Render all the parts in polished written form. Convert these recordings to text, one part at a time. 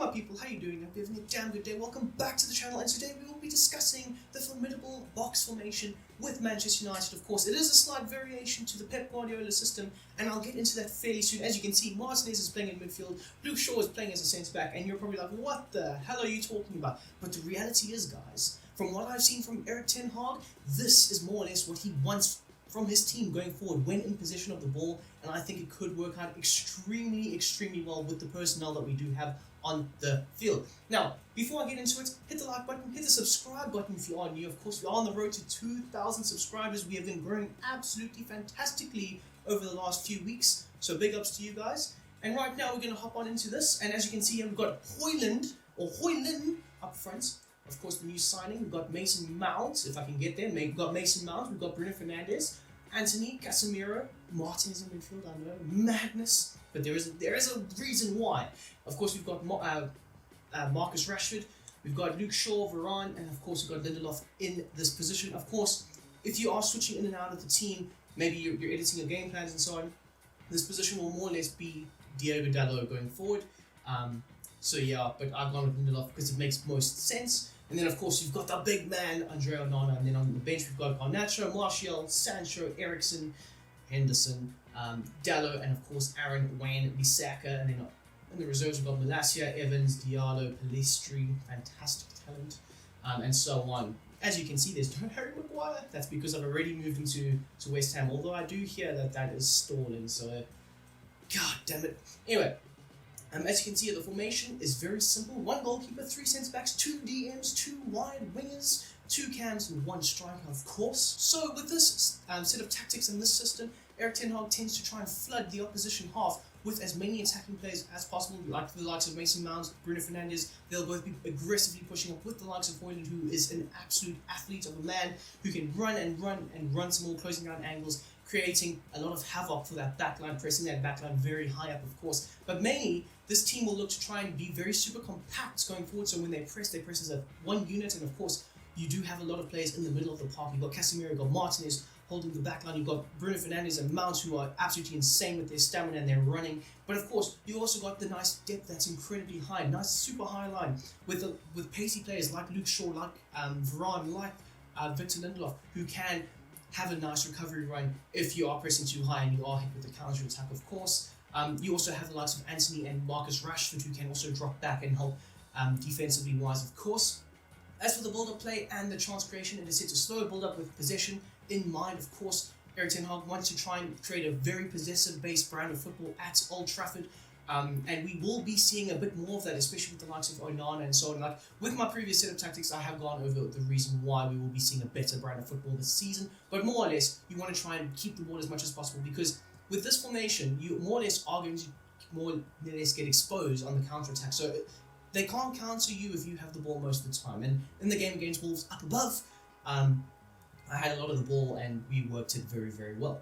my people, how you doing? Hope you're having a damn good day. Welcome back to the channel, and today we will be discussing the formidable box formation with Manchester United. Of course, it is a slight variation to the Pep Guardiola system, and I'll get into that fairly soon. As you can see, Martinez is playing in midfield, Luke Shaw is playing as a centre-back, and you're probably like, what the hell are you talking about? But the reality is, guys, from what I've seen from Erik Ten Hag, this is more or less what he wants from his team going forward when in possession of the ball, and I think it could work out extremely well with the personnel that we do have on the field. Now, before I get into it, hit the like button, hit the subscribe button if you are new. Of course, we are on the road to 2,000 subscribers. We have been growing absolutely fantastically over the last few weeks, so big ups to you guys. And right now we're going to hop on into this, and as you can see here, we've got Højlund up front. Of course, the new signing. We've got Mason Mount, if I can get there. We've got Mason Mount, we've got Bruno Fernandes, Anthony, Casemiro, Martinez in midfield, I know, madness, but there is a reason why. Of course, we've got Marcus Rashford, we've got Luke Shaw, Varane, and of course we've got Lindelof in this position. Of course, if you are switching in and out of the team, maybe you're editing your game plans and so on, this position will more or less be Diogo Dalot going forward. So yeah, but I've gone with Lindelof because it makes most sense. And then of course you've got the big man, Andre Onana, and then on the bench we've got Garnacho, Martial, Sancho, Eriksen, Henderson, Dalot, and of course Aaron Wan-Bissaka. And then in the reserves we've got Malacia, Evans, Diallo, Pellistri, fantastic talent, and so on. As you can see, there's no Harry Maguire. That's because I've already moved him to West Ham, although I do hear that is stalling, so god damn it. Anyway, as you can see, the formation is very simple. 1 goalkeeper, 3 centre-backs, 2 DMs, 2 wide wingers, 2 cams, and 1 striker, of course. So with this set of tactics and this system, Erik Ten Hag tends to try and flood the opposition half with as many attacking players as possible, like the likes of Mason Mount, Bruno Fernandes. They'll both be aggressively pushing up with the likes of Højlund, who is an absolute athlete of a man who can run some more closing down angles, creating a lot of havoc for that backline, pressing that backline very high up, of course. But mainly, this team will look to try and be very super compact going forward, so when they press as a one unit, and of course, you do have a lot of players in the middle of the park. You've got Casemiro, you've got Martinez holding the backline, you've got Bruno Fernandes and Mount, who are absolutely insane with their stamina and their running. But of course, you also got the nice depth that's incredibly high, nice super high line with pacey players like Luke Shaw, like Varane, like Victor Lindelof, who can have a nice recovery run if you are pressing too high and you are hit with the counter attack, of course. You also have the likes of Anthony and Marcus Rashford, who can also drop back and help defensively wise, of course. As for the build-up play and the chance creation, it is set to slow build-up with possession in mind, of course. Erik Ten Hag wants to try and create a very possessive-based brand of football at Old Trafford. And we will be seeing a bit more of that, especially with the likes of Onana and so on. Like with my previous set of tactics, I have gone over the reason why we will be seeing a better brand of football this season. But more or less, you want to try and keep the ball as much as possible, because with this formation, you more or less are going to more or less get exposed on the counter-attack. So they can't counter you if you have the ball most of the time. And in the game against Wolves up above, I had a lot of the ball and we worked it very well.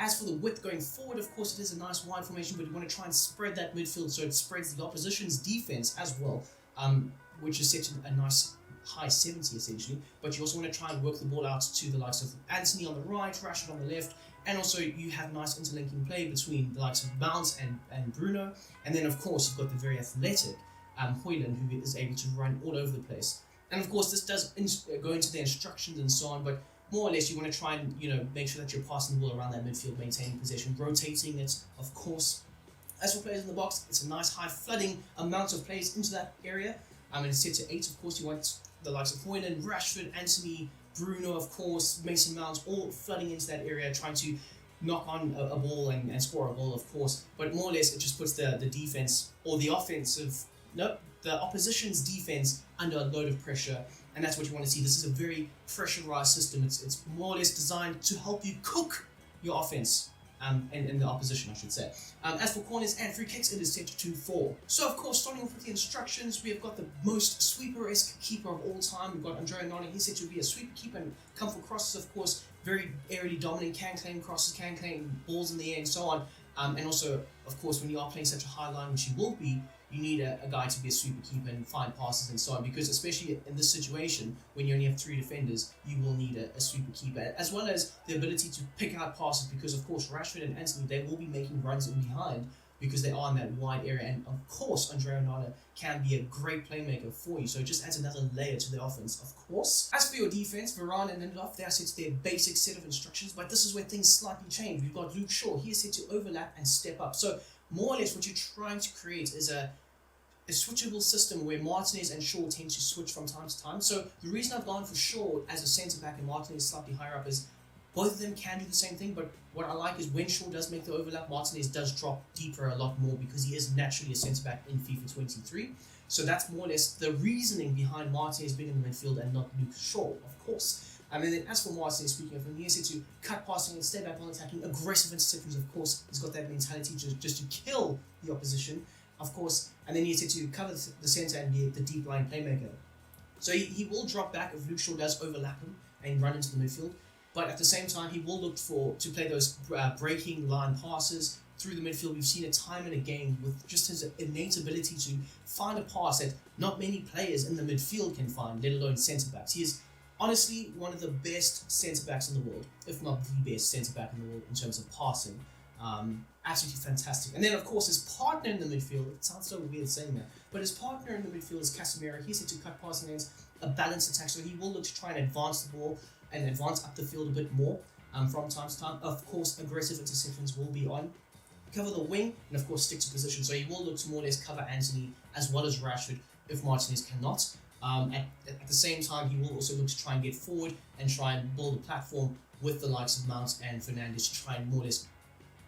As for the width going forward, of course, it is a nice wide formation, but you want to try and spread that midfield so it spreads the opposition's defense as well, which is set to a nice high 70 essentially. But you also want to try and work the ball out to the likes of Anthony on the right, Rashford on the left, and also you have nice interlinking play between the likes of Mount and Bruno. And then of course you've got the very athletic Højlund, who is able to run all over the place. And of course this does go into the instructions and so on, but more or less you want to try and make sure that you're passing the ball around that midfield, maintaining possession, rotating it, of course. As for players in the box, it's a nice high flooding amount of players into that area. And it's set to 8, of course. You want the likes of Højlund, Rashford, Anthony, Bruno, of course, Mason Mount, all flooding into that area, trying to knock on a ball and score a goal, of course. But more or less, it just puts the defense, or the opposition's defense under a load of pressure, and that's what you want to see. This is a very pressurized system. It's more or less designed to help you cook your offense, and the opposition, I should say. As for corners and free kicks, it is set to 2-4. So of course, starting off with the instructions, we have got the most sweeper-esque keeper of all time. We've got Andre Onana. He's set to be a sweeper keeper and come for crosses, of course, very aerially dominant, can claim crosses, can claim balls in the air, and so on. And also, of course, when you are playing such a high line, which you will be, you need a guy to be a sweeper keeper and find passes and so on, because especially in this situation, when you only have 3 defenders, you will need a sweeper keeper, as well as the ability to pick out passes, because of course Rashford and Anthony, they will be making runs in behind because they are in that wide area. And of course, Andre Onana can be a great playmaker for you, so it just adds another layer to the offense, of course. As for your defense, Varane and Lindelof, they are set to their basic set of instructions, but this is where things slightly change. We've got Luke Shaw, he is set to overlap and step up. So more or less what you're trying to create is a switchable system where Martinez and Shaw tend to switch from time to time. So the reason I've gone for Shaw as a centre-back and Martinez slightly higher up is both of them can do the same thing, but what I like is when Shaw does make the overlap, Martinez does drop deeper a lot more because he is naturally a centre-back in FIFA 23. So that's more or less the reasoning behind Martinez being in the midfield and not Luke Shaw, of course. And then as for Martinez, speaking of him, he is set to cut passing and stay back on attacking, aggressive interceptions, of course. He's got that mentality just to kill the opposition, of course. And then he's set to cover the centre and be the deep line playmaker. So he will drop back if Luke Shaw does overlap him and run into the midfield. But at the same time, he will look to play those breaking line passes through the midfield. We've seen it time and again with just his innate ability to find a pass that not many players in the midfield can find, let alone centre-backs. He is honestly one of the best centre-backs in the world, if not the best centre-back in the world in terms of passing. Absolutely fantastic. And then, of course, his partner in the midfield, it sounds so weird saying that, but his partner in the midfield is Casemiro. He's set to cut passing lanes, a balanced attack, so he will look to try and advance the ball and advance up the field a bit more from time to time. Of course, aggressive interceptions will be on. Cover the wing, and of course stick to position. So he will look to more or less cover Antony as well as Rashford if Martinez cannot. At the same time, he will also look to try and get forward and try and build a platform with the likes of Mount and Fernandes to try and more or less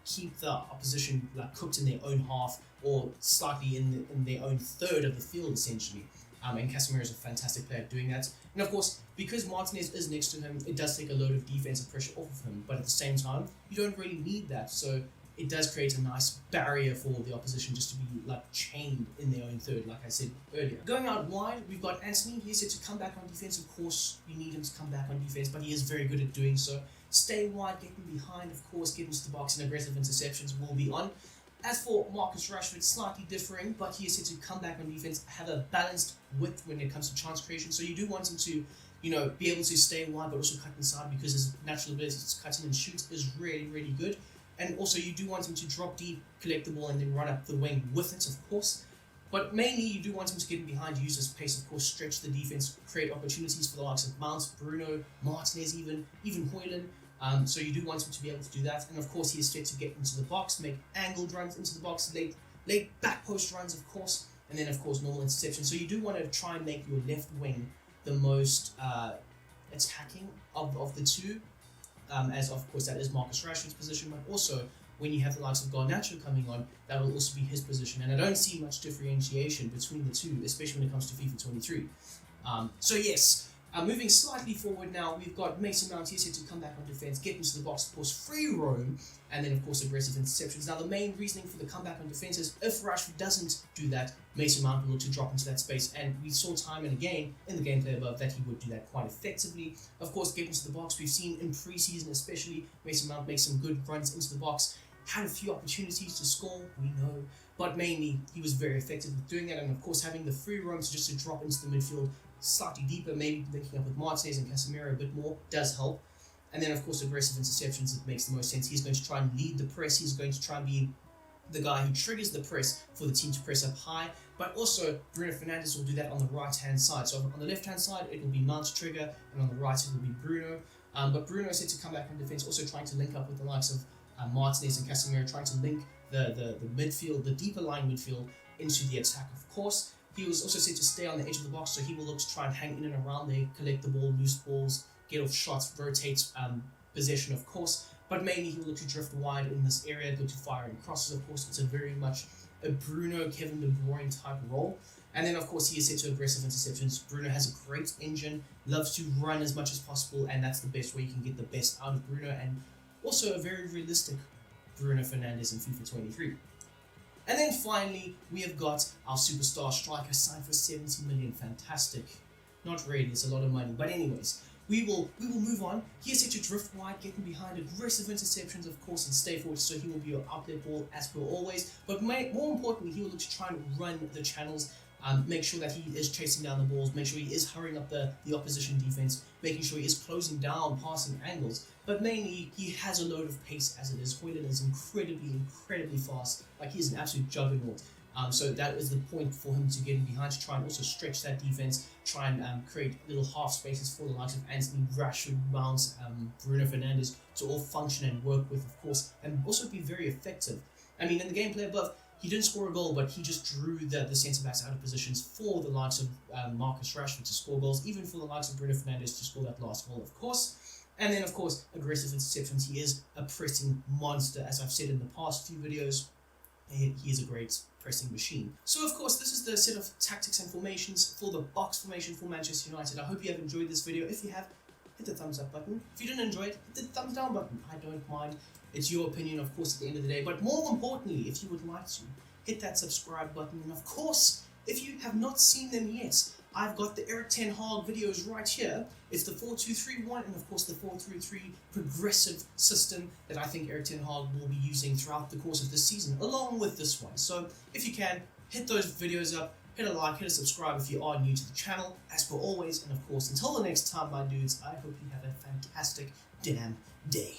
keep the opposition like cooked in their own half or slightly in their own third of the field, essentially. And Casemiro is a fantastic player at doing that. And of course, because Martinez is next to him, it does take a load of defensive pressure off of him. But at the same time, you don't really need that. So it does create a nice barrier for the opposition just to be like chained in their own third, like I said earlier. Going out wide, we've got Antony. He's set to come back on defense. Of course, you need him to come back on defense, but he is very good at doing so. Stay wide, get him behind, of course, get into the box, and aggressive interceptions will be on. As for Marcus Rashford, slightly differing, but he is set to come back on defense, have a balanced width when it comes to chance creation. So you do want him to, be able to stay wide, but also cut inside because his natural ability to cut in and shoot is really, really good. And also you do want him to drop deep, collect the ball, and then run up the wing with it, of course. But mainly you do want him to get in behind, use his pace, of course, stretch the defense, create opportunities for the likes of Mount, Bruno, Martinez even Højlund. So you do want him to be able to do that. And of course, he is set to get into the box, make angled runs into the box, late back post runs, of course, and then, of course, normal interception. So you do want to try and make your left wing the most attacking of the two, as, of course, that is Marcus Rashford's position, but also when you have the likes of Garnacho coming on, that will also be his position. And I don't see much differentiation between the two, especially when it comes to FIFA 23. So yes, moving slightly forward now, we've got Mason Mount here set to come back on defense, get into the box, of course, free roam, and then, of course, aggressive interceptions. Now, the main reasoning for the comeback on defense is if Rashford doesn't do that, Mason Mount will look to drop into that space, and we saw time and again in the gameplay above that he would do that quite effectively. Of course, get into the box. We've seen in pre-season especially, Mason Mount make some good runs into the box, had a few opportunities to score, we know, but mainly he was very effective with doing that, and of course having the free roam just to drop into the midfield slightly deeper, maybe linking up with Martinez and Casemiro a bit more, does help. And then, of course, aggressive interceptions, it makes the most sense. He's going to try and lead the press. He's going to try and be the guy who triggers the press for the team to press up high. But also, Bruno Fernandes will do that on the right-hand side. So on the left-hand side, it will be Mount's trigger, and on the right, it will be Bruno. But Bruno is set to come back on defense, also trying to link up with the likes of Martinez and Casemiro, trying to link the midfield, the deeper line midfield, into the attack, of course. He was also set to stay on the edge of the box, so he will look to try and hang in and around there, collect the ball, loose balls, get off shots, rotate possession, of course. But mainly he will look to drift wide in this area, look to fire in crosses, of course. It's a very much a Bruno, Kevin De Bruyne type role. And then, of course, he is set to aggressive interceptions. Bruno has a great engine, loves to run as much as possible, and that's the best way you can get the best out of Bruno. And also a very realistic Bruno Fernandes in FIFA 23. And then finally, we have got our superstar striker signed for 70 million. Fantastic. Not really, it's a lot of money. But anyways, we will move on. He is set to drift wide, getting behind, aggressive interceptions, of course, and stay forward. So he will be your outlet ball as per always. But more importantly, he will look to try and run the channels. make sure that he is chasing down the balls, make sure he is hurrying up the opposition defense, making sure he is closing down passing angles. But mainly, he has a load of pace as it is. Højlund is incredibly fast. Like, he is an absolute juggernaut. So that is the point for him to get in behind, to try and also stretch that defense, try and create little half spaces for the likes of Anthony, Rashford, Mount, Bruno Fernandes to all function and work with, of course, and also be very effective. I mean, in the gameplay above, he didn't score a goal, but he just drew the centre-backs out of positions for the likes of Marcus Rashford to score goals, even for the likes of Bruno Fernandes to score that last goal, of course. And then, of course, aggressive interceptions. He is a pressing monster, as I've said in the past few videos. He is a great pressing machine. So, of course, this is the set of tactics and formations for the box formation for Manchester United. I hope you have enjoyed this video. If you have, hit the thumbs up button. If you didn't enjoy it, hit the thumbs down button. I don't mind. It's your opinion, of course, at the end of the day. But more importantly, if you would like to, hit that subscribe button. And, of course, if you have not seen them yet, I've got the Erik Ten Hag videos right here. It's the 4-2-3-1 and of course the 4-3-3 progressive system that I think Erik Ten Hag will be using throughout the course of this season, along with this one. So if you can, hit those videos up, hit a like, hit a subscribe if you are new to the channel, as per always. And of course, until the next time, my dudes, I hope you have a fantastic damn day.